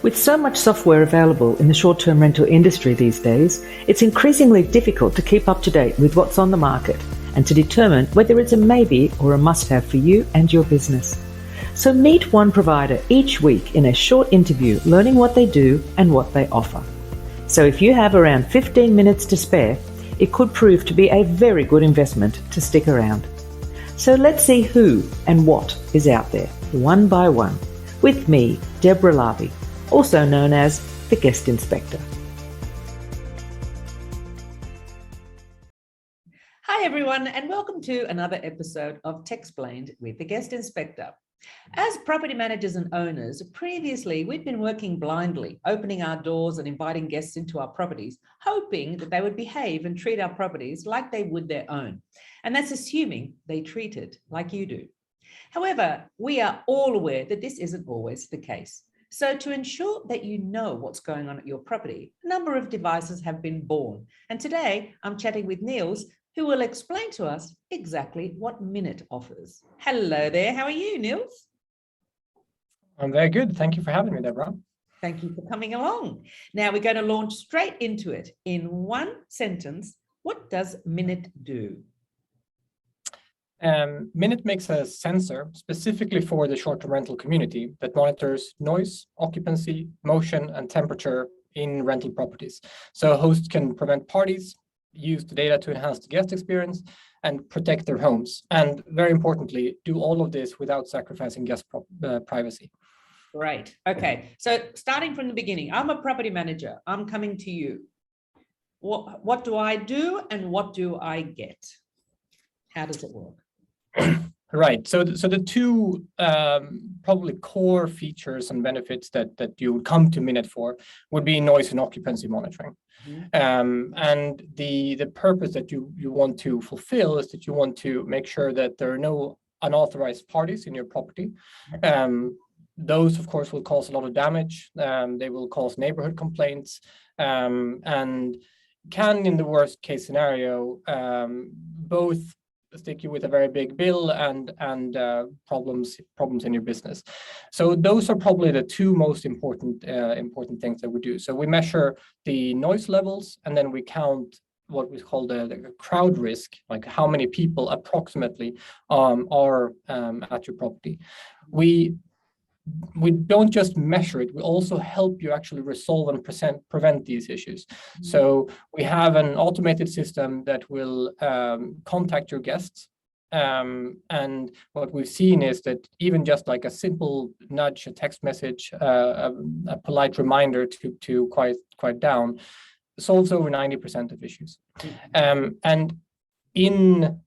With so much software available in the short-term rental industry these days, it's increasingly difficult to keep up to date with what's on the market and to determine whether it's a maybe or a must-have for you and your business. So meet one provider each week in a short interview, learning what they do and what they offer. So if you have around 15 minutes to spare, it could prove to be a very good investment to stick around. So let's see who and what is out there, one by one, with me, Deborah Larby, also known as the Guest Inspector. Hi everyone, and welcome to another episode of Techsplained with the Guest Inspector. As property managers and owners, previously we'd been working blindly, opening our doors and inviting guests into our properties, hoping that they would behave and treat our properties like they would their own. And that's assuming they treat it like you do. However, we are all aware that this isn't always the case. So to ensure that you know what's going on at your property, a number of devices have been born. And today I'm chatting with Niels, who will explain to us exactly what Minut offers. Hello there, how are you, Niels? I'm very good. Thank you for having me, Deborah. Thank you for coming along. Now we're going to launch straight into it. In one sentence, what does Minut do? Minut makes a sensor specifically for the short-term rental community that monitors noise, occupancy, motion, and temperature in rental properties. So hosts can prevent parties, use the data to enhance the guest experience, and protect their homes. And very importantly, do all of this without sacrificing guest privacy. Right. Okay. So starting from the beginning, I'm a property manager. I'm coming to you. What do I do and what do I get? How does it work? Right. So the two probably core features and benefits that you would come to Minut for would be noise and occupancy monitoring. Mm-hmm. And the purpose that you want to fulfill is that you want to make sure that there are no unauthorized parties in your property. Those, of course, will cause a lot of damage. They will cause neighborhood complaints and can, in the worst case scenario, both stick you with a very big bill and problems in your business. So those are probably the two most important things that we do. So we measure the noise levels, and then we count what we call the crowd risk, like how many people approximately are at your property. We don't just measure it, we also help you actually resolve and prevent these issues. Mm-hmm. So we have an automated system that will contact your guests. And what we've seen is that even just like a simple nudge, a text message, a polite reminder to quiet down, solves over 90% of issues. Mm-hmm. And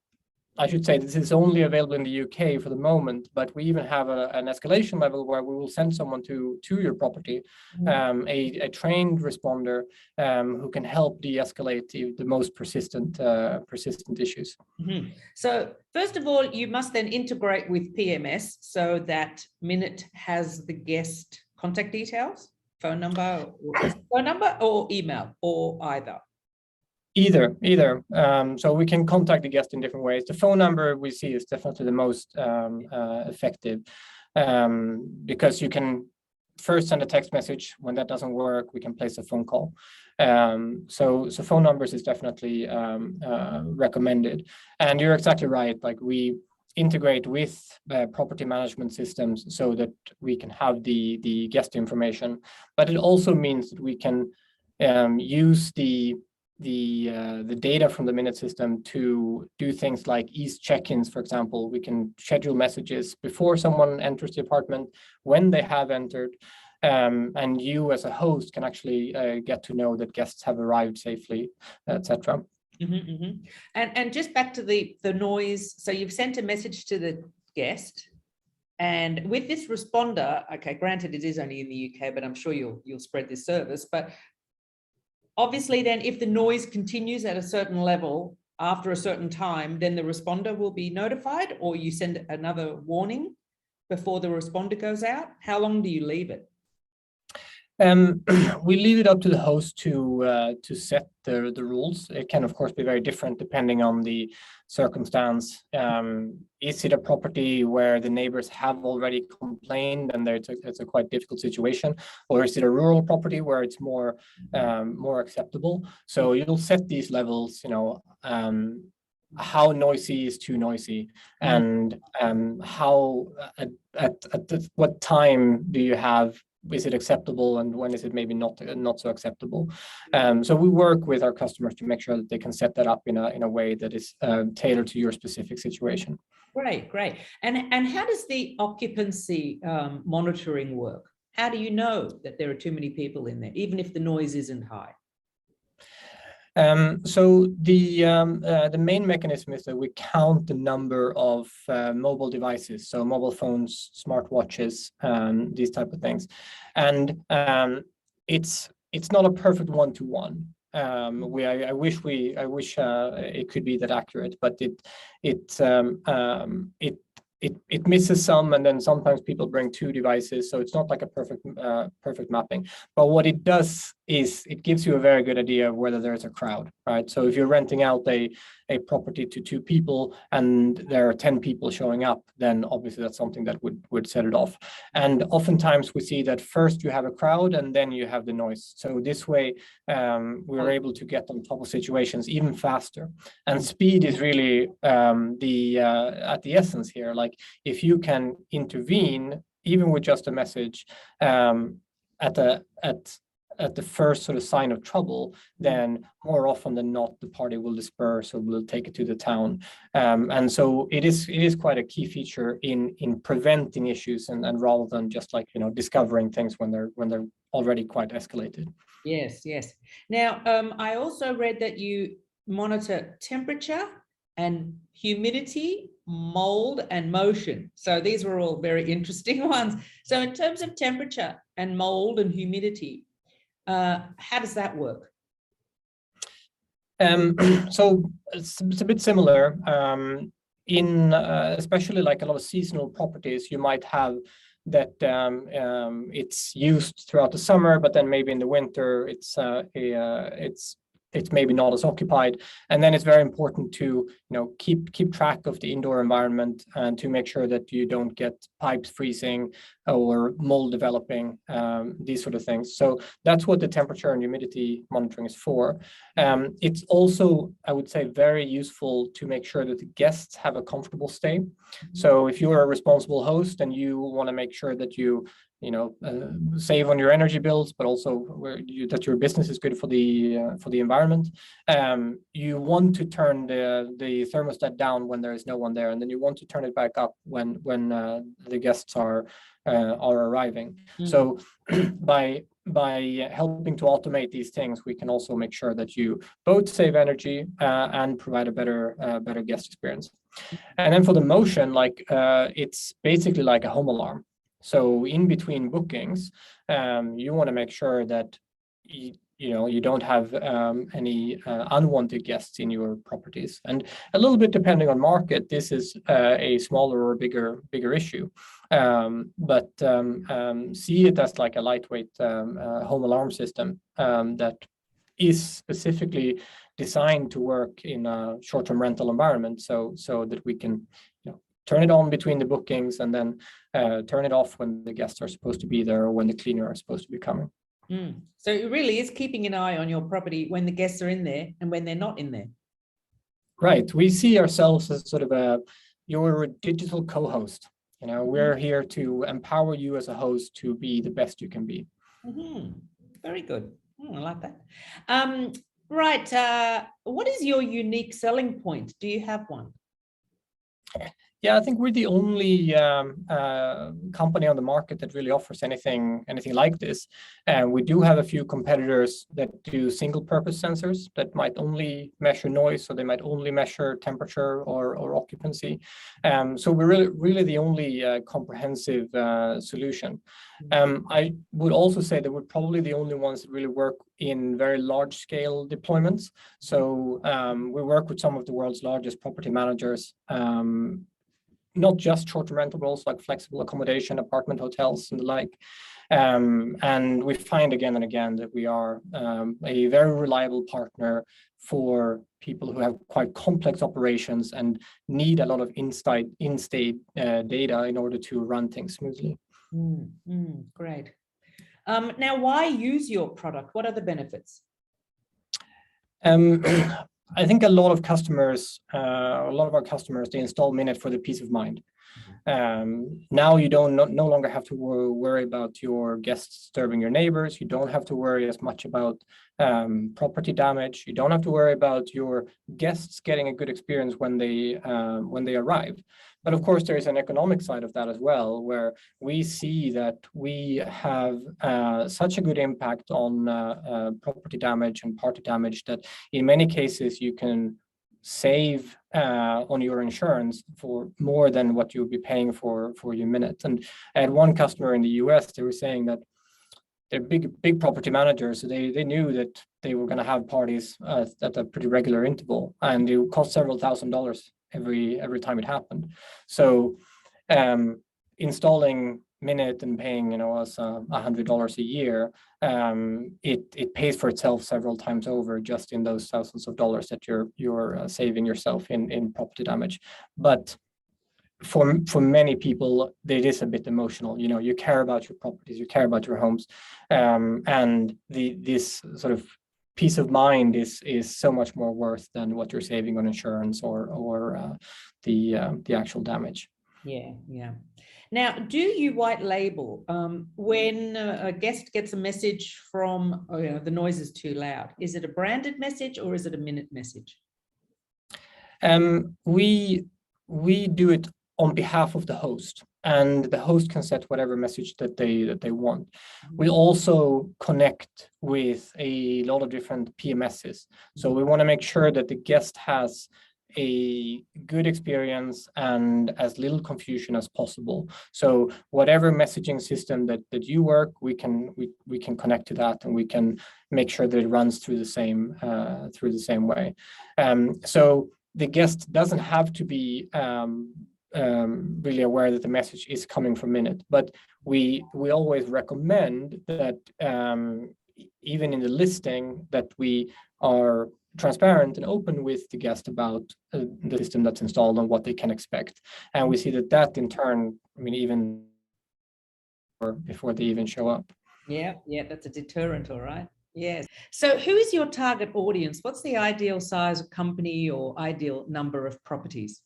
I should say this is only available in the UK for the moment, but we even have an escalation level where we will send someone to your property, a trained responder who can help de-escalate the most persistent issues. Mm-hmm. So first of all, you must then integrate with PMS so that Minut has the guest contact details, phone number or email, or either. Either. So we can contact the guest in different ways. The phone number we see is definitely the most effective because you can first send a text message. When that doesn't work, we can place a phone call. So phone numbers is definitely recommended. And you're exactly right. Like we integrate with property management systems so that we can have the guest information. But it also means that we can use the data from the Minut system to do things like ease check-ins, for example. We can schedule messages before someone enters the apartment, when they have entered, and you as a host can actually get to know that guests have arrived safely, etc. Mm-hmm, mm-hmm. And just back to the noise. So you've sent a message to the guest, and with this responder, okay, granted it is only in the UK, but I'm sure you'll spread this service, but obviously, then, if the noise continues at a certain level after a certain time, then the responder will be notified, or you send another warning before the responder goes out. How long do you leave it? We leave it up to the host to set the rules. It can of course be very different depending on the circumstance. Is it a property where the neighbors have already complained and it's a quite difficult situation, or is it a rural property where it's more acceptable? So you'll set these levels, how noisy is too noisy, and how at what time do you have, is it acceptable, and when is it maybe not so acceptable? So we work with our customers to make sure that they can set that up in a way that is tailored to your specific situation. Great, great. And how does the occupancy monitoring work? How do you know that there are too many people in there, even if the noise isn't high? So the main mechanism is that we count the number of mobile devices, so mobile phones, smartwatches, these type of things, and it's not a perfect one-to-one. I wish it could be that accurate, but it misses some, and then sometimes people bring two devices, so it's not like a perfect mapping. But what it does is it gives you a very good idea of whether there's a crowd, right? So if you're renting out a property to two people and there are 10 people showing up, then obviously that's something that would set it off. And oftentimes we see that first you have a crowd and then you have the noise. So this way we're able to get on top of situations even faster. And speed is really at the essence here. Like if you can intervene even with just a message at the first sort of sign of trouble, then more often than not, the party will disperse or will take it to the town. And so it is quite a key feature in preventing issues and rather than just like, discovering things when they're already quite escalated. Yes, yes. Now, I also read that you monitor temperature and humidity, mold, and motion. So these were all very interesting ones. So in terms of temperature and mold and humidity, how does that work? So it's a bit similar. In especially like a lot of seasonal properties, you might have that it's used throughout the summer, but then maybe in the winter it's maybe not as occupied, and then it's very important to keep track of the indoor environment and to make sure that you don't get pipes freezing or mold developing, these sort of things. So that's what the temperature and humidity monitoring is for. It's also, I would say, very useful to make sure that the guests have a comfortable stay. So if you're a responsible host and you want to make sure that you save on your energy bills, but also that your business is good for the environment. You want to turn the thermostat down when there is no one there, and then you want to turn it back up when the guests are arriving. So by helping to automate these things, we can also make sure that you both save energy and provide a better guest experience. And then for the motion, it's basically like a home alarm. So in between bookings, you want to make sure that you don't have any unwanted guests in your properties. And a little bit depending on market, this is a smaller or bigger issue. But see it as like a lightweight home alarm system that is specifically designed to work in a short-term rental environment, so that we can turn it on between the bookings and then turn it off when the guests are supposed to be there or when the cleaner are supposed to be coming. So it really is keeping an eye on your property when the guests are in there and when they're not in there. Right. We see ourselves as sort of your digital co-host. We're here to empower you as a host to be the best you can be. Very good. I like that. Right. What is your unique selling point? Do you have one? Yeah, I think we're the only company on the market that really offers anything like this. And we do have a few competitors that do single-purpose sensors that might only measure noise, or they might only measure temperature or occupancy. So we're really the only comprehensive solution. I would also say that we're probably the only ones that really work in very large-scale deployments. So we work with some of the world's largest property managers. Not just short-term rental, but also like flexible accommodation, apartment hotels, and the like. And we find again and again that we are a very reliable partner for people who have quite complex operations and need a lot of in-state data in order to run things smoothly. Great. Now, why use your product? What are the benefits? I think a lot of our customers, they install Minut for the peace of mind. Now you no longer have to worry about your guests disturbing your neighbors. You don't have to worry as much about property damage. You don't have to worry about your guests getting a good experience when they arrive. But of course, there is an economic side of that as well, where we see that we have such a good impact on property damage and party damage that in many cases you can save on your insurance for more than what you'll be paying for your Minut. And I had one customer in the US, they were saying that they're big property managers, so they knew that they were going to have parties at a pretty regular interval, and it would cost several $1,000s every time it happened. So installing Minut and paying us $100 a year, it pays for itself several times over just in those thousands of dollars that you're saving yourself in property damage. But for many people, it is a bit emotional. You care about your properties, you care about your homes, and this sort of peace of mind is so much more worth than what you're saving on insurance or the actual damage. Yeah. Now, do you white label when a guest gets a message from the noise is too loud? Is it a branded message or is it a Minut message? We do it on behalf of the host, and the host can set whatever message that they want. We also connect with a lot of different PMSs. So we want to make sure that the guest has a good experience and as little confusion as possible. So whatever messaging system that you work, we can connect to that, and we can make sure that it runs through the same way. So the guest doesn't have to be really aware that the message is coming from Minut, but we always recommend that even in the listing that we are transparent and open with the guest about the system that's installed and what they can expect. And we see that in turn, even before they even show up. Yeah, that's a deterrent, all right. Yes. So who is your target audience? What's the ideal size of company or ideal number of properties?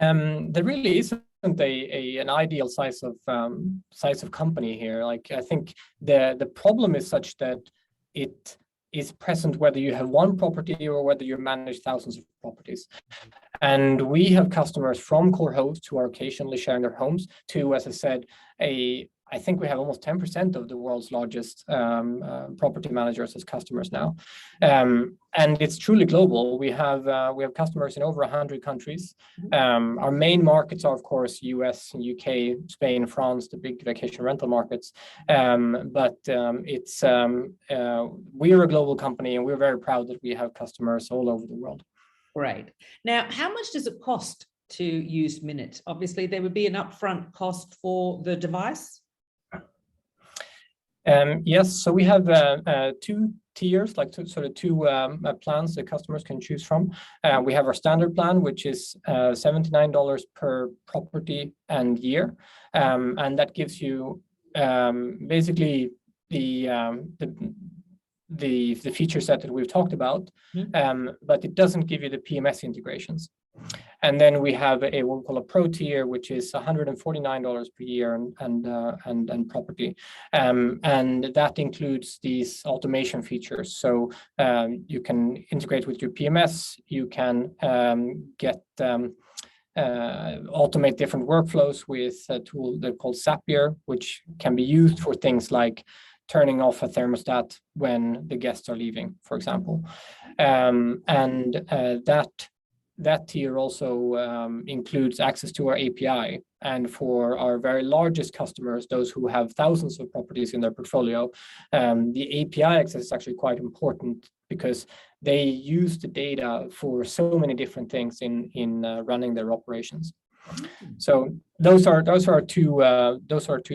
There really isn't an ideal size of company here. Like, I think the problem is such that it is present whether you have one property or whether you manage thousands of properties. And we have customers from core hosts who are occasionally sharing their homes to, as I said, I think we have almost 10% of the world's largest property managers as customers now. And it's truly global. We have customers in over 100 countries. Our main markets are, of course, US, UK, Spain, France, the big vacation rental markets. But we are a global company, and we're very proud that we have customers all over the world. Great. Now, how much does it cost to use Minut? Obviously, there would be an upfront cost for the device. Yes, so we have two tiers, two plans that customers can choose from. We have our standard plan, which is $79 per property and year, and that gives you basically the feature set that we've talked about, but it doesn't give you the PMS integrations. And then we have what we call a pro tier, which is $149 per year and property, and that includes these automation features. So you can integrate with your PMS. You can automate different workflows with a tool they're called Zapier, which can be used for things like turning off a thermostat when the guests are leaving, for example, and that tier also includes access to our API. And for our very largest customers, those who have thousands of properties in their portfolio, the API access is actually quite important because they use the data for so many different things in running their operations. So those are two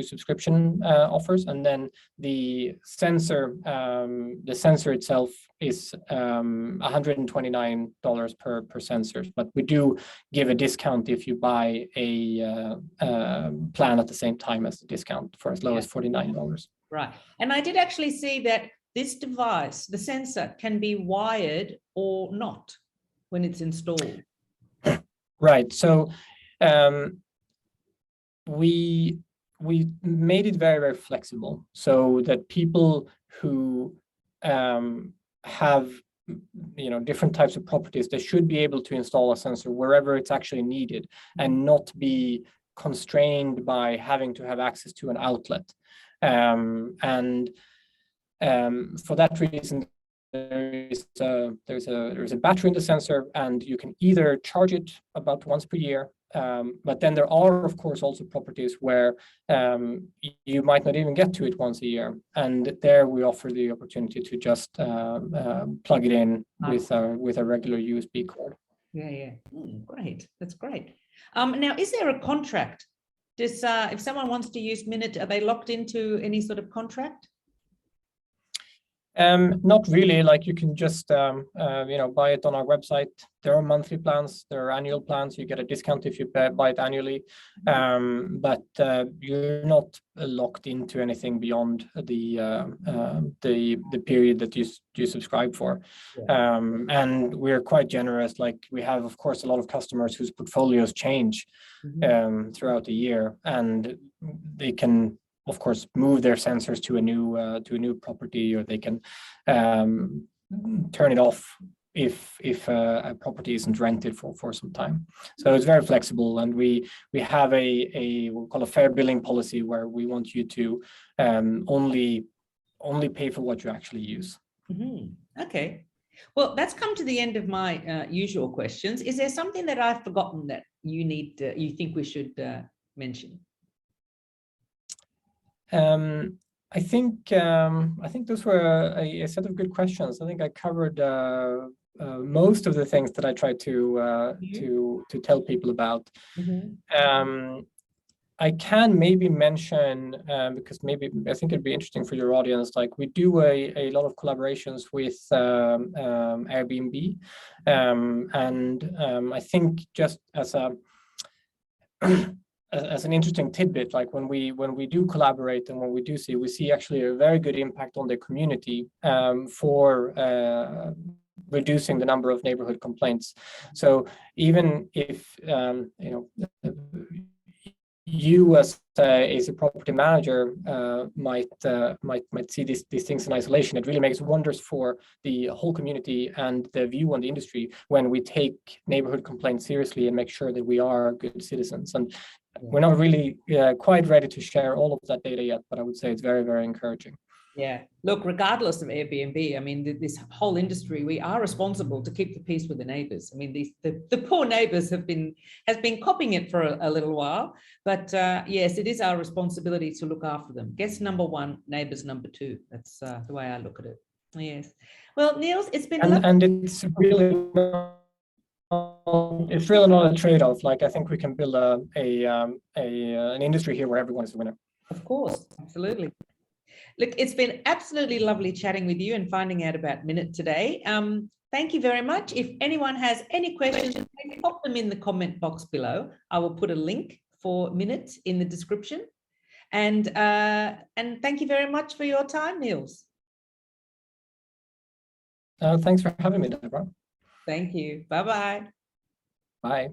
subscription offers, and then the sensor itself is $129 per sensor. But we do give a discount if you buy a plan at the same time as the discount for as low as $49. Right, and I did actually see that this device, the sensor, can be wired or not when it's installed. Right. So we made it very, very flexible so that people who have different types of properties, they should be able to install a sensor wherever it's actually needed and not be constrained by having to have access to an outlet. For that reason, there's a battery in the sensor, and you can either charge it about once per year. But then there are, of course, also properties where you might not even get to it once a year, and there we offer the opportunity to just plug it in with a regular USB cord. Yeah. Great, that's great. Now, is there a contract? If someone wants to use Minut, are they locked into any sort of contract? Not really. Like, you can just buy it on our website. There are monthly plans, there are annual plans. You get a discount if you buy it annually, but you're not locked into anything beyond the period that you subscribe for. And we're quite generous. Like, we have, of course, a lot of customers whose portfolios change throughout the year, and they can, of course, move their sensors to a new property, or they can turn it off if a property isn't rented for some time. So it's very flexible, and we have we'll call a fair billing policy, where we want you to only pay for what you actually use. Okay. Well, that's come to the end of my usual questions. Is there something that I've forgotten that you think we should mention? I think those were a set of good questions. I think I covered most of the things that I tried to tell people about. I can maybe mention, because maybe I think it'd be interesting for your audience, like, we do a lot of collaborations with Airbnb, and I think just as an interesting tidbit, like, when we do collaborate and when we do we see actually a very good impact on the community for reducing the number of neighborhood complaints. So even if you as a property manager might see these things in isolation, it really makes wonders for the whole community and the view on the industry when we take neighborhood complaints seriously and make sure that we are good citizens. And we're not really quite ready to share all of that data yet, but I would say it's very, very encouraging. Yeah, look, regardless of Airbnb, I mean, this whole industry, we are responsible to keep the peace with the neighbours. I mean, the poor neighbours has been copying it for a little while, but yes, it is our responsibility to look after them. Guest number one, neighbours number two. That's the way I look at it. Yes. Well, Niels, it's been and it's really not a trade-off. Like, I think we can build an industry here where everyone is a winner. Of course, absolutely. Look, it's been absolutely lovely chatting with you and finding out about Minut today. Thank you very much. If anyone has any questions, pop them in the comment box below. I will put a link for Minut in the description. And thank you very much for your time, Niels. Thanks for having me, Deborah. Thank you. Bye-bye. Bye.